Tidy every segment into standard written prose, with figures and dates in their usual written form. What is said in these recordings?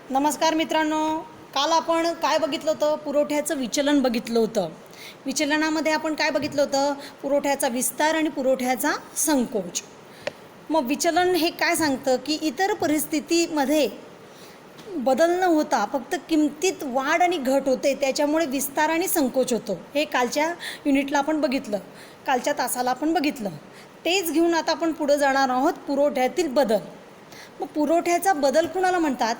नमस्कार मित्रांनो, काल आपण काय बघितलं होतं? पुरवठ्याचं विचलन बघितलं होतं. विचलनामध्ये आपण काय बघितलं होतं? पुरवठ्याचा विस्तार आणि पुरवठ्याचा संकोच. मग विचलन हे काय सांगतं की इतर परिस्थितीमध्ये बदल न होता फक्त किमतीत वाढ आणि घट होते, त्याच्यामुळे विस्तार आणि संकोच होतो. हे कालच्या युनिटला आपण बघितलं, कालच्या तासाला आपण बघितलं. तेच घेऊन आता आपण पुढे जाणार आहोत, पुरवठ्यातील बदल. मग पुरवठ्याचा बदल कुणाला म्हणतात?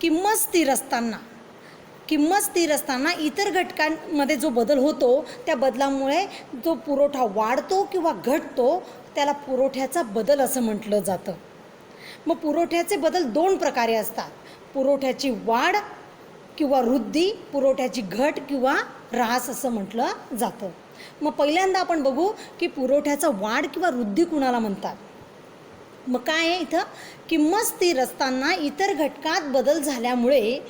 किंमत स्थिर असताना इतर घटकांमध्ये जो बदल होतो त्या बदलामुळे जो पुरवठा वाढतो किंवा घटतो त्याला पुरवठ्याचा बदल असं म्हटलं जातं. मग पुरवठ्याचे बदल दोन प्रकारे असतात: पुरवठ्याची वाढ किंवा वृद्धी, पुरवठ्याची घट किंवा ऱ्हास असं म्हटलं जातं. मग पहिल्यांदा आपण बघू की पुरवठ्याचा वाढ किंवा वृद्धी कुणाला म्हणतात. मग काय आहे इथं? किंमत स्थिर असताना इतर घटकात बदल झाल्यामुळे,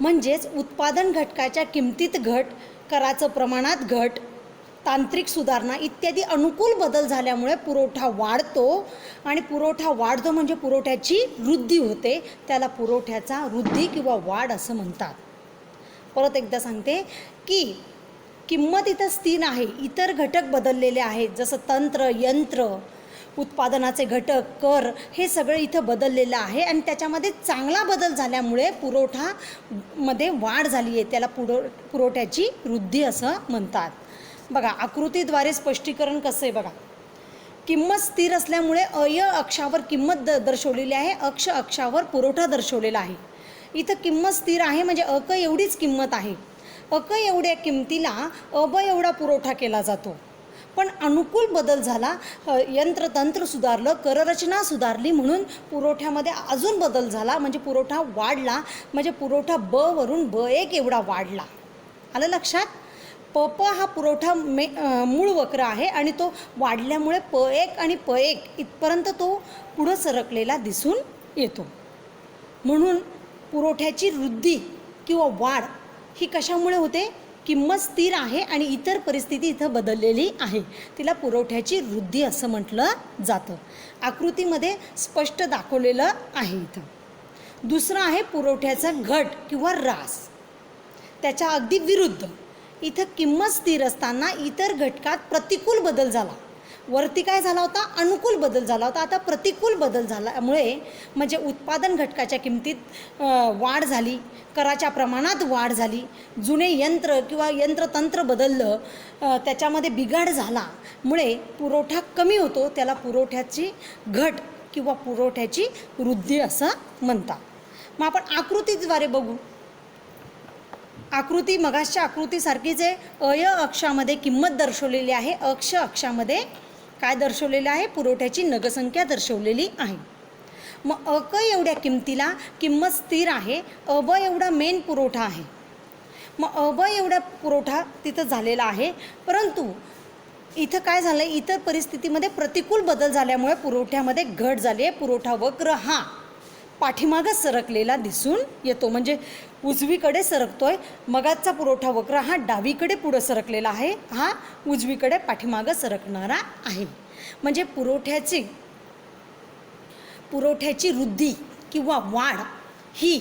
म्हणजेच उत्पादन घटकाच्या किमतीत घट, कराचं प्रमाणात घट, तांत्रिक सुधारणा इत्यादी अनुकूल बदल झाल्यामुळे पुरवठा वाढतो. आणि पुरवठा वाढतो म्हणजे पुरवठ्याची वृद्धी होते, त्याला पुरवठ्याचा वृद्धी किंवा वाढ असं म्हणतात. परत एकदा सांगते की किंमत इथं स्थिर आहे, इतर घटक बदललेले आहेत, जसं तंत्र, यंत्र, उत्पादनाचे घटक, कर, हे सगळं इथं बदललेलं आहे आणि त्याच्यामध्ये चांगला बदल झाल्यामुळे पुरवठामध्ये वाढ झाली आहे, त्याला पुरवठ्याची वृद्धी असं म्हणतात. बघा आकृतीद्वारे स्पष्टीकरण कसं आहे बघा. किंमत स्थिर असल्यामुळे अय अक्षावर किंमत दर्शवलेली आहे, अक्ष अक्षावर पुरवठा दर्शवलेला आहे. इथं किंमत स्थिर आहे म्हणजे अक एवढीच किंमत आहे. अक एवढ्या किमतीला अब एवढा पुरवठा केला जातो. पण अनुकूल बदल झाला, यंत्रतंत्र सुधारलं, कररचना सुधारली म्हणून पुरवठ्यामध्ये अजून बदल झाला, म्हणजे पुरवठा वाढला, म्हणजे पुरवठा ब वरून ब1 एवढा वाढला. आलं लक्षात? प हा पुरवठा मूळ वक्र आहे आणि तो वाढल्यामुळे प1 आणि प1 इथपर्यंत तो पुढं सरकलेला दिसून येतो. म्हणून पुरवठ्याची वृद्धी किंवा वाढ ही कशामुळे होते? किंमत स्थिर आहे आणि इतर परिस्थिती इथं बदललेली आहे, तिला पुरवठ्याची वृद्धी असं म्हटलं जातं. आकृतीमध्ये स्पष्ट दाखवलेलं आहे इथं. दुसरं आहे पुरवठ्याचा घट किंवा ऱ्हास. त्याच्या अगदी विरुद्ध, इथं किंमत स्थिर असताना इतर घटकात प्रतिकूल बदल झाला. वरती काय झाला होता? अनुकूल बदल झाला होता. आता प्रतिकूल बदल झाल्यामुळे म्हणजे उत्पादन घटकाच्या किमतीत वाढ झाली, कराच्या प्रमाणात वाढ झाली, जुने यंत्र किंवा यंत्रतंत्र बदललं, त्याच्यामध्ये बिघाड झाला, मुळे पुरवठा कमी होतो, त्याला पुरवठ्याची घट किंवा पुरवठ्याची वृद्धी असं म्हणतात. मग आपण आकृतीद्वारे बघू. आकृती मगासच्या आकृतीसारखीच आहे. अय अक्षामध्ये किंमत दर्शवलेली आहे, अक्ष अक्षामध्ये काय दर्शवलेलं आहे? पुरवठ्याची नगसंख्या दर्शवलेली आहे. मग अक एवढ्या किमतीला किंमत स्थिर आहे, अब एवढा मेन पुरवठा आहे. मग अब एवढा पुरवठा तिथं झालेला आहे, परंतु इथं काय झालं? इतर परिस्थितीमध्ये प्रतिकूल बदल झाल्यामुळे पुरवठ्यामध्ये घट झाली आहे. पुरवठा वक्र हा पाठीमागं सरकलेला दिसून येतो, म्हणजे उजवीकडे सरकतोय. मगाचा पुरवठा वक्र हा डावीकडे पुढं सरकलेला आहे, हा उजवीकडे पाठीमागं सरकणारा आहे. म्हणजे पुरवठ्याची वृद्धी किंवा वाढ ही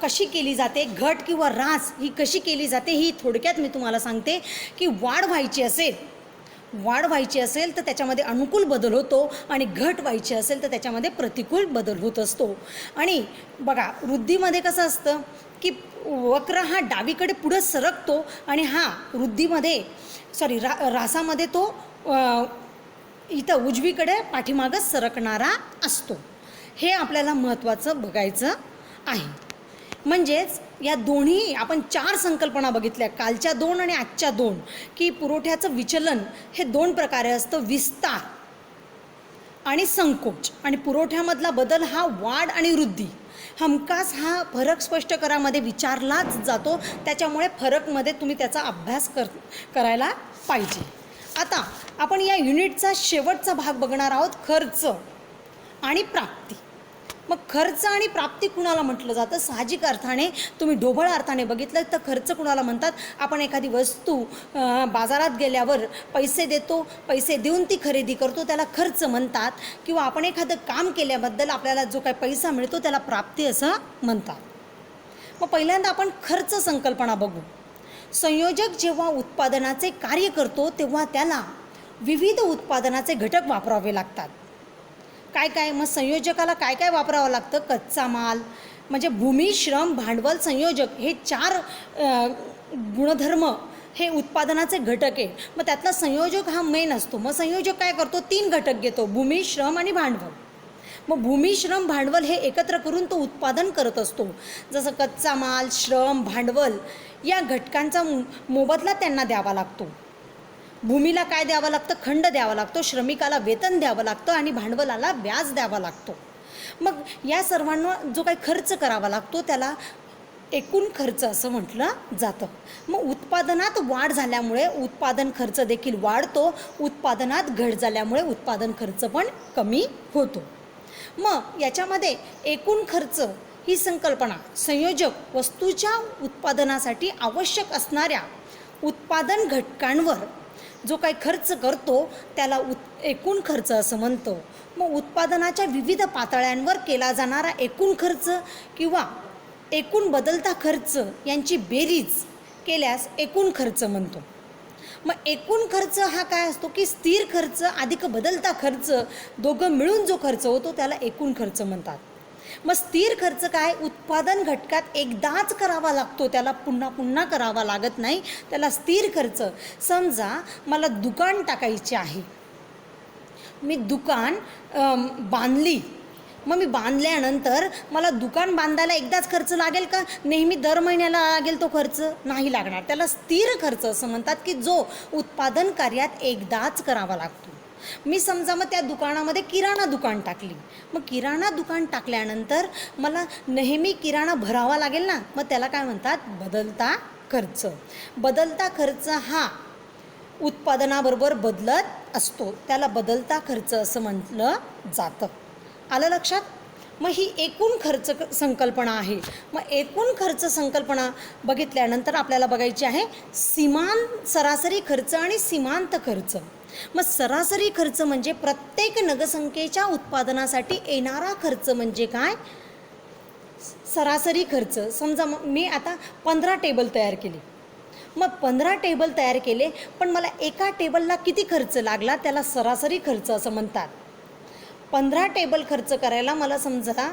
कशी केली जाते, घट किंवा ऱ्हास ही कशी केली जाते, ही थोडक्यात मी तुम्हाला सांगते. की वाढ व्हायची असेल तर त्याच्यामध्ये अनुकूल बदल होतो आणि घट व्हायची असेल तर त्याच्यामध्ये प्रतिकूल बदल होत असतो. आणि बघा वृद्धीमध्ये कसं असतं की वक्र हा डावीकडे पुढं सरकतो आणि हा ऱ्हासामध्ये तो इथं उजवीकडे पाठीमागं सरकणारा असतो. हे आपल्याला महत्त्वाचं बघायचं आहे. म्हणजेच या दोन्ही आपण 4 संकल्पना बघितल्या, कालच्या 2 आणि आजच्या 2, की पुरवठ्याचं विचलन हे 2 प्रकारे असतं: विस्तार आणि संकोच. आणि पुरवठ्यामधला बदल हा वाढ आणि वृद्धी. हमखास हा फरक स्पष्ट करामध्ये विचारलाच जातो, त्याच्यामुळे फरकमध्ये तुम्ही त्याचा अभ्यास करायला पाहिजे. आता आपण या युनिटचा शेवटचा भाग बघणार आहोत, खर्च आणि प्राप्ती. मग खर्च आणि प्राप्ती कुणाला म्हटलं जातं? साहजिक अर्थाने तुम्ही ढोबळ अर्थाने बघितलं तर खर्च कुणाला म्हणतात? आपण एखादी वस्तू बाजारात गेल्यावर पैसे देतो, पैसे देऊन ती खरेदी करतो, त्याला खर्च म्हणतात. किंवा आपण एखादं काम केल्याबद्दल आपल्याला जो काही पैसा मिळतो त्याला प्राप्ती असं म्हणतात. मग पहिल्यांदा आपण खर्च संकल्पना बघू. संयोजक जेव्हा उत्पादनाचे कार्य करतो तेव्हा त्याला विविध उत्पादनाचे घटक वापरावे लागतात. काय काय? मग संयोजकाला काय काय वापरावं लागतं? कच्चा माल म्हणजे भूमी, श्रम, भांडवल, संयोजक हे 4 गुणधर्म हे उत्पादनाचे घटक आहे. मग त्यातला संयोजक हा मेन असतो. मग संयोजक काय करतो? 3 घटक घेतो, भूमी, श्रम आणि भांडवल. मग भूमी, श्रम, भांडवल हे एकत्र करून तो उत्पादन करत असतो. जसं कच्चा माल, श्रम, भांडवल या घटकांचा मोबदला त्यांना द्यावा लागतो. भूमीला काय द्यावं लागतं? खंड द्यावा लागतो, श्रमिकाला वेतन द्यावं लागतं आणि भांडवलाला व्याज द्यावा लागतो. मग या सर्वांना जो काही खर्च करावा लागतो त्याला एकूण खर्च असं म्हटलं जातं. मग उत्पादनात वाढ झाल्यामुळे उत्पादन खर्च देखील वाढतो, उत्पादनात घट झाल्यामुळे उत्पादन खर्च पण कमी होतो. मग याच्यामध्ये एकूण खर्च ही संकल्पना संयोजक वस्तूच्या उत्पादनासाठी आवश्यक असणाऱ्या उत्पादन घटकांवर जो काही खर्च करतो त्याला एकूण खर्च असं म्हणतो. मग उत्पादनाच्या विविध पातळ्यांवर केला जाणारा एकूण खर्च किंवा एकूण बदलता खर्च यांची बेरीज केल्यास एकूण खर्च म्हणतो. मग एकूण खर्च हा काय असतो की स्थिर खर्च अधिक बदलता खर्च दोघं मिळून जो खर्च होतो त्याला एकूण खर्च म्हणतात. मग स्थिर खर्च काय? उत्पादन घटकात एकदाच करावा लागतो, त्याला पुन्हा पुन्हा करावा लागत नाही, त्याला स्थिर खर्च. समजा मला दुकान टाकायचे आहे, मी दुकान बांधली, मग मी बांधल्यानंतर मला दुकान बांधायला एकदाच खर्च लागेल का? नेहमी दर महिन्याला लागेल तो खर्च? नाही लागणार. त्याला स्थिर खर्च असं म्हणतात की जो उत्पादन कार्यात एकदाच करावा लागतो. मी समजा मग त्या दुकानामध्ये किराणा दुकान टाकली, मग किराणा दुकान टाकल्यानंतर मला नेहमी किराणा भरावा लागेल ना, मग त्याला काय म्हणतात? बदलता खर्च. बदलता खर्च हा उत्पादनाबरोबर बदलत असतो, त्याला बदलता खर्च असं म्हटलं जातं. आलं लक्षात? मग ही एकूण खर्च संकल्पना आहे. मग एकूण खर्च संकल्पना बघितल्यानंतर आपल्याला बघायची आहे सरासरी खर्च आणि सीमांत खर्च. मग सरासरी खर्च म्हणजे प्रत्येक नगसंख्येच्या उत्पादनासाठी येणारा खर्च म्हणजे काय? सरासरी खर्च. समजा मी आता 15 टेबल तयार केले, मग 15 टेबल तयार केले, पण मला एका टेबलला किती खर्च लागला त्याला सरासरी खर्च असं म्हणतात. 15 टेबल खर्च करायला मला समजा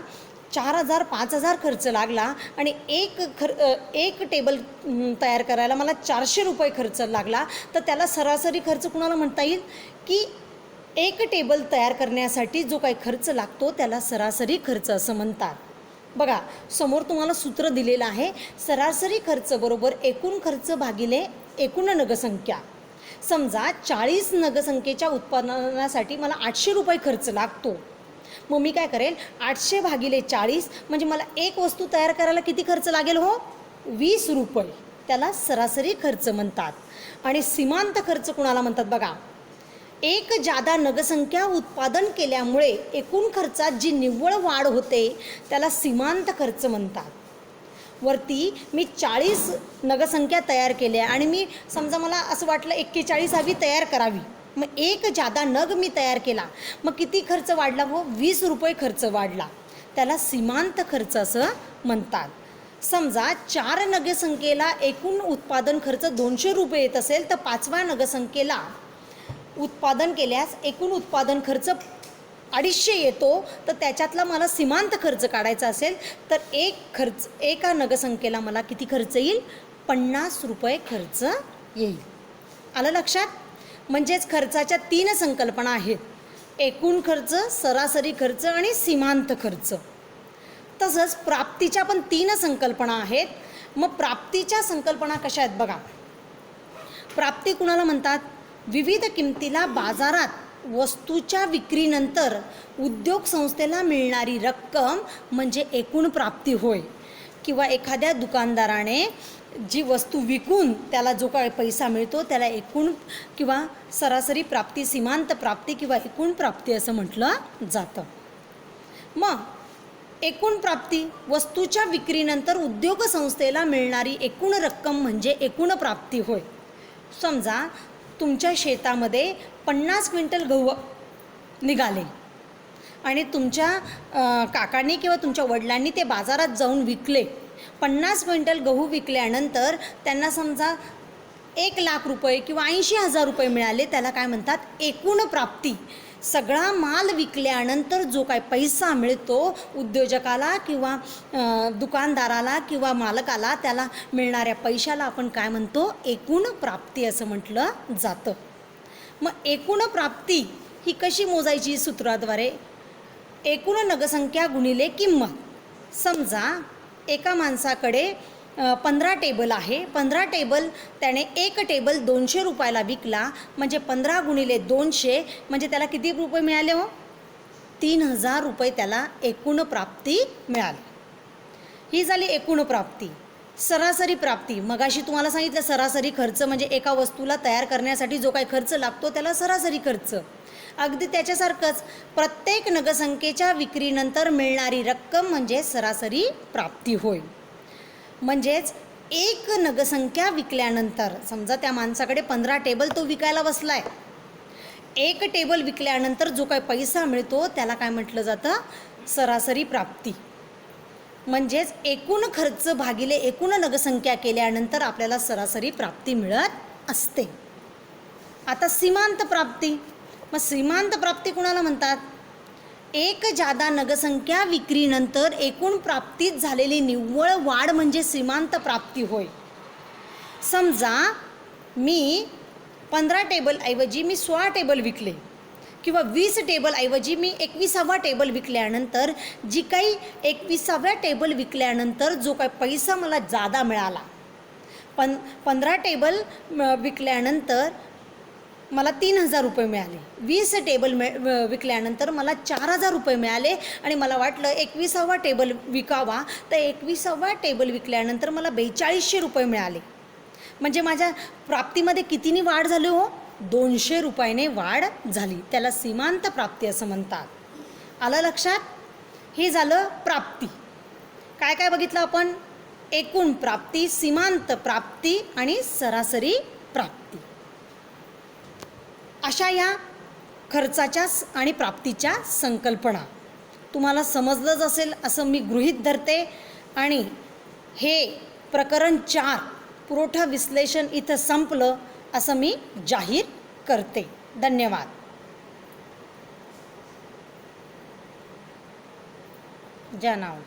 4,000 5,000 खर्च लागला आणि एक टेबल तयार करायला मला 400 रुपये खर्च लागला, तर त्याला सरासरी खर्च कुणाला म्हणता येईल? की एक टेबल तयार करण्यासाठी जो काही खर्च लागतो त्याला सरासरी खर्च असं म्हणतात. बघा समोर तुम्हाला सूत्र दिलेलं आहे, सरासरी खर्च बरोबर एकूण खर्च भागिले एकूण नगसंख्या. समजा 40 नगसंख्येच्या उत्पादनासाठी मला 800 रुपये खर्च लागतो, मग मी काय करेल? 800 भागिले 40 म्हणजे मला एक वस्तू तयार करायला किती खर्च लागेल? हो, 20 रुपये. त्याला सरासरी खर्च म्हणतात. आणि सीमांत खर्च कुणाला म्हणतात? बघा, एक जादा नगसंख्या उत्पादन केल्यामुळे एकूण खर्चात जी निव्वळ वाढ होते त्याला सीमांत खर्च म्हणतात. वरती मी 40 नगसंख्या तयार केल्या आणि मी समजा मला असं वाटलं 41 हवी तयार करावी, मग एक जादा नग मी तयार केला, मग किती खर्च वाढला? हो, 20 रुपये खर्च वाढला. त्याला सीमांत खर्च असं म्हणतात. समजा 4 नगसंख्येला एकूण उत्पादन खर्च 200 रुपये येत असेल तर 5व्या नगसंख्येला उत्पादन केल्यास एकूण उत्पादन खर्च 250 येतो, तर त्याच्यातला मला सीमांत खर्च काढायचा असेल तर एका नगसंख्येला मला किती खर्च येईल? 50 रुपये खर्च येईल. आलं लक्षात? म्हणजेच खर्चाच्या 3 संकल्पना आहेत, एकूण खर्च, सरासरी खर्च आणि सीमांत खर्च. तसंच प्राप्तीच्या पण 3 संकल्पना आहेत. मग प्राप्तीच्या संकल्पना कशा आहेत बघा. प्राप्ती कुणाला म्हणतात? विविध किमतीला बाजारात वस्तूच्या विक्रीनंतर उद्योग संस्थेला मिळणारी रक्कम म्हणजे एकूण प्राप्ती होय. किंवा एखाद्या दुकानदाराने जी वस्तू विकून त्याला जो काही पैसा मिळतो त्याला एकूण किंवा सरासरी प्राप्ती, सीमांत प्राप्ती किंवा एकूण प्राप्ती असं म्हटलं जातं. मग एकूण प्राप्ती वस्तूच्या विक्रीनंतर उद्योग संस्थेला मिळणारी एकूण रक्कम म्हणजे एकूण प्राप्ती होय. समजा तुमच्या शेतामध्ये 50 क्विंटल गहू निघाले आणि तुमच्या काकांनी किंवा तुमच्या वडिलांनी ते बाजारात जाऊन विकले. 50 क्विंटल गहू विकल्यानंतर त्यांना समजा 1,00,000 रुपये किंवा 80,000 रुपये मिळाले. त्याला काय म्हणतात? एकूण प्राप्ती. सगळा माल विकल्यानंतर जो काय पैसा मिळतो उद्योजकाला किंवा दुकानदाराला किंवा मालकाला, त्याला मिळणाऱ्या पैशाला आपण काय म्हणतो? एकूण प्राप्ती असं म्हटलं जातं. मग एकूण प्राप्ती ही कशी मोजायची? सूत्राद्वारे एकूण नगसंख्या गुणिले किंमत. समजा एका माणसाकडे 15 टेबल आहे. 15 टेबल त्याने एक टेबल 200 रुपयाला विकला, म्हणजे 15 गुणिले 200 म्हणजे त्याला किती रुपये मिळाले हो? 3,000 रुपये त्याला एकूण प्राप्ती मिळाली. ही झाली एकूण प्राप्ती. सरासरी प्राप्ती, मगाशी तुम्हाला सांगितलं सरासरी खर्च म्हणजे एका वस्तूला तयार करण्यासाठी जो काही खर्च लागतो त्याला सरासरी खर्च. अगदी त्याच्यासारखंच प्रत्येक नगसंख्येच्या विक्रीनंतर मिळणारी रक्कम म्हणजे सरासरी प्राप्ती होय. म्हणजेच एक नगसंख्या विकल्यानंतर, समजा त्या माणसाकडे 15 टेबल तो विकायला बसलाय, एक टेबल विकल्यानंतर जो काही पैसा मिळतो त्याला काय म्हटलं जातं? सरासरी प्राप्ती. म्हणजेच एकूण खर्च भागिले एकूण नगसंख्या केल्यानंतर आपल्याला सरासरी प्राप्ती मिळत असते. आता सीमांत प्राप्ती. मग सीमांत प्राप्ती कुणाला म्हणतात? एक जादा नगसंख्या विक्रीनंतर एकूण प्राप्तीत झालेली निव्वळ वाढ म्हणजे सीमांत प्राप्ती होय. समजा मी 15 टेबलऐवजी मी 16 टेबल विकले किंवा 20 टेबलऐवजी मी 21वा टेबल विकल्यानंतर जी काही 21व्या टेबल विकल्यानंतर जो काही पैसा मला जादा मिळाला, 15 टेबल विकल्यानंतर मला 3,000 रुपये मिळाले. 20 टेबल विकल्यानंतर मला 4,000 रुपये मिळाले आणि मला वाटलं 21वा टेबल विकावा, तर 21वा टेबल विकल्यानंतर मला 4200 रुपये मिळाले. म्हणजे माझ्या प्राप्तीमध्ये कितीनी वाढ झाली हो? 200 रुपयाने वाढ झाली. त्याला सीमांत प्राप्ती असं म्हणतात. आलं लक्षात? हे झालं प्राप्ती. काय काय बघितलं आपण? एकूण प्राप्ती, सीमांत प्राप्ती आणि सरासरी प्राप्ती. अशा या खर्चाच्या आणि प्राप्तीच्या संकल्पना तुम्हाला समजलंच असेल असं मी गृहीत धरते. आणि हे प्रकरण 4 पुरवठा विश्लेषण इथं संपलं असं मी जाहीर करते. धन्यवाद. जय नाव.